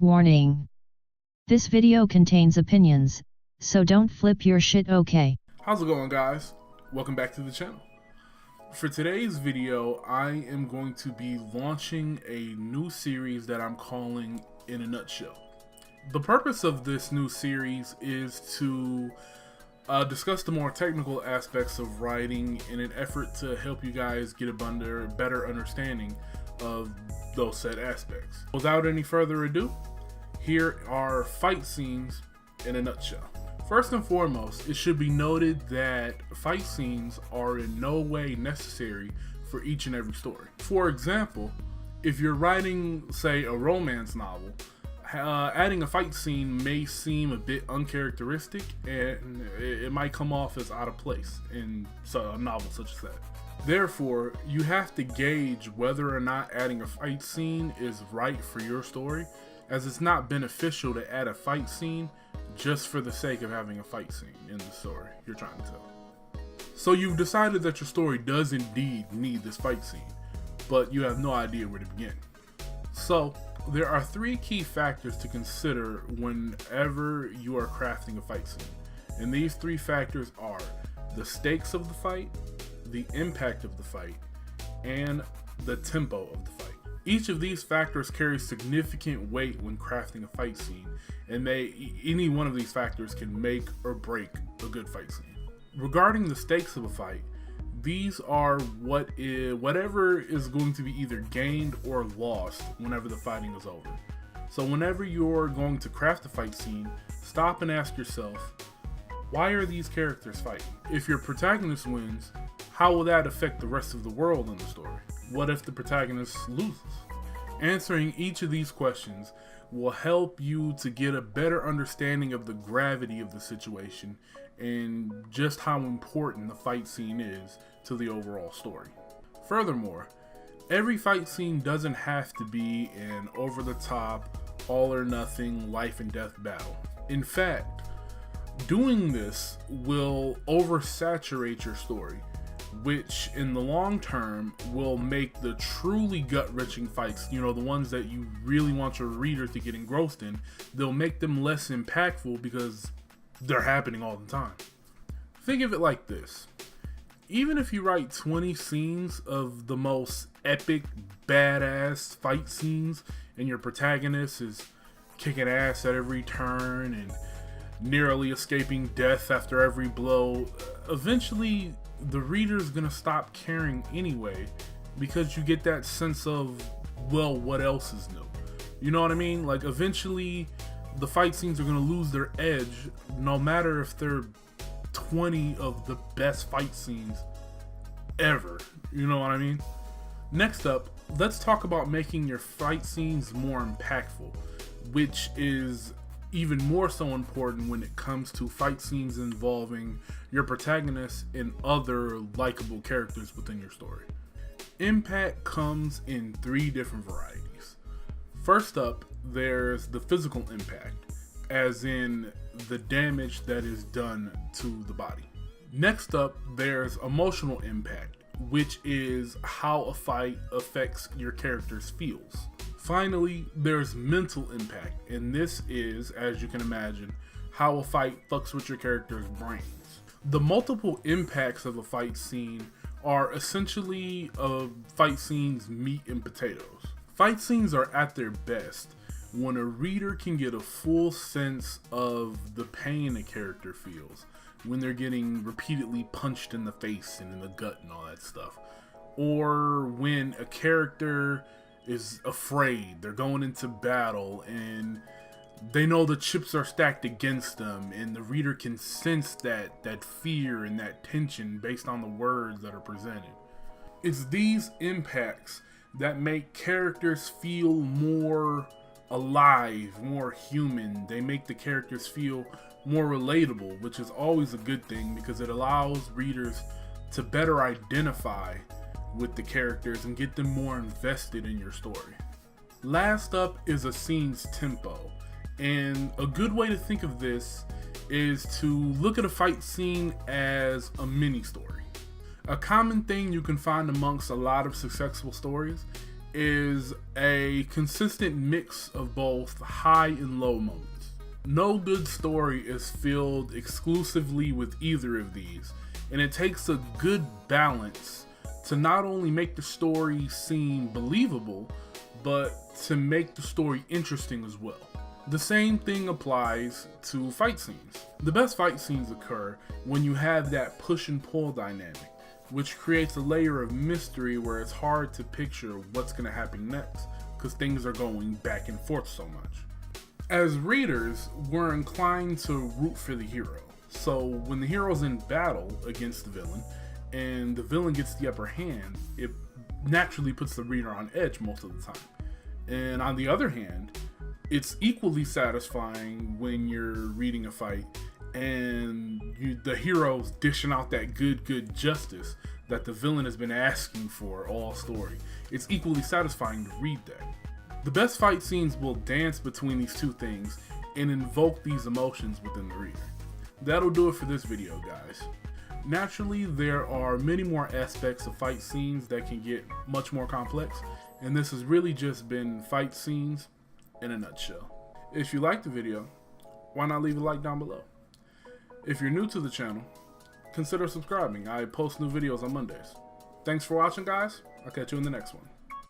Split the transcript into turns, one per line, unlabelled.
Warning. This video contains opinions, so don't flip your shit, okay?
How's it going, guys? Welcome back to the channel. For today's video, I am going to be launching a new series that I'm calling In a Nutshell. The purpose of this new series is to discuss the more technical aspects of writing in an effort to help you guys get a better understanding of those said aspects. Without any further ado, here are fight scenes in a nutshell. First and foremost, it should be noted that fight scenes are in no way necessary for each and every story. For example, if you're writing, say, a romance novel, adding a fight scene may seem a bit uncharacteristic and it might come off as out of place in a novel such as that. Therefore, you have to gauge whether or not adding a fight scene is right for your story, as it's not beneficial to add a fight scene just for the sake of having a fight scene in the story you're trying to tell. So you've decided that your story does indeed need this fight scene, but you have no idea where to begin. So there are three key factors to consider whenever you are crafting a fight scene. And these three factors are the stakes of the fight, the impact of the fight, and the tempo of the fight. Each of these factors carries significant weight when crafting a fight scene, and any one of these factors can make or break a good fight scene. Regarding the stakes of a fight, these are whatever is going to be either gained or lost whenever the fighting is over. So whenever you're going to craft a fight scene, stop and ask yourself, why are these characters fighting? If your protagonist wins, how will that affect the rest of the world in the story? What if the protagonist loses? Answering each of these questions will help you to get a better understanding of the gravity of the situation and just how important the fight scene is to the overall story. Furthermore, every fight scene doesn't have to be an over-the-top, all-or-nothing, life and death battle. In fact, doing this will oversaturate your story, which in the long term will make the truly gut-wrenching fights, the ones that you really want your reader to get engrossed in, they'll make them less impactful because they're happening all the time. Think of it like this. Even if you write 20 scenes of the most epic, badass fight scenes and your protagonist is kicking ass at every turn and nearly escaping death after every blow, eventually the reader's gonna stop caring anyway, because you get that sense of, well, what else is new? You know what I mean? Like, eventually the fight scenes are gonna lose their edge, no matter if they're 20 of the best fight scenes ever. You know what I mean? Next up, let's talk about making your fight scenes more impactful, which is even more so important when it comes to fight scenes involving your protagonist and other likable characters within your story. Impact comes in three different varieties. First up, there's the physical impact, as in the damage that is done to the body. Next up, there's emotional impact, which is how a fight affects your character's feels. Finally, there's mental impact, and this is, as you can imagine, how a fight fucks with your character's brains. The multiple impacts of a fight scene are essentially a fight scene's meat and potatoes. Fight scenes are at their best when a reader can get a full sense of the pain a character feels when they're getting repeatedly punched in the face and in the gut and all that stuff, or when a character is afraid, they're going into battle and they know the chips are stacked against them, and the reader can sense that fear and that tension based on the words that are presented. It's these impacts that make characters feel more alive, more human. They make the characters feel more relatable, which is always a good thing because it allows readers to better identify with the characters and get them more invested in your story. Last up is a scene's tempo, and a good way to think of this is to look at a fight scene as a mini story. A common thing you can find amongst a lot of successful stories is a consistent mix of both high and low moments. No good story is filled exclusively with either of these, and it takes a good balance to not only make the story seem believable, but to make the story interesting as well. The same thing applies to fight scenes. The best fight scenes occur when you have that push and pull dynamic, which creates a layer of mystery where it's hard to picture what's going to happen next because things are going back and forth so much. As readers, we're inclined to root for the hero. So when the hero's in battle against the villain and the villain gets the upper hand, it naturally puts the reader on edge most of the time. And on the other hand, it's equally satisfying when you're reading a fight and the hero's dishing out that good justice that the villain has been asking for all story. It's equally satisfying to read that. The best fight scenes will dance between these two things and invoke these emotions within the reader. That'll do it for this video, guys. Naturally, there are many more aspects of fight scenes that can get much more complex, and this has really just been fight scenes in a nutshell. If you liked the video, why not leave a like down below? If you're new to the channel, consider subscribing. I post new videos on Mondays. Thanks for watching, guys. I'll catch you in the next one.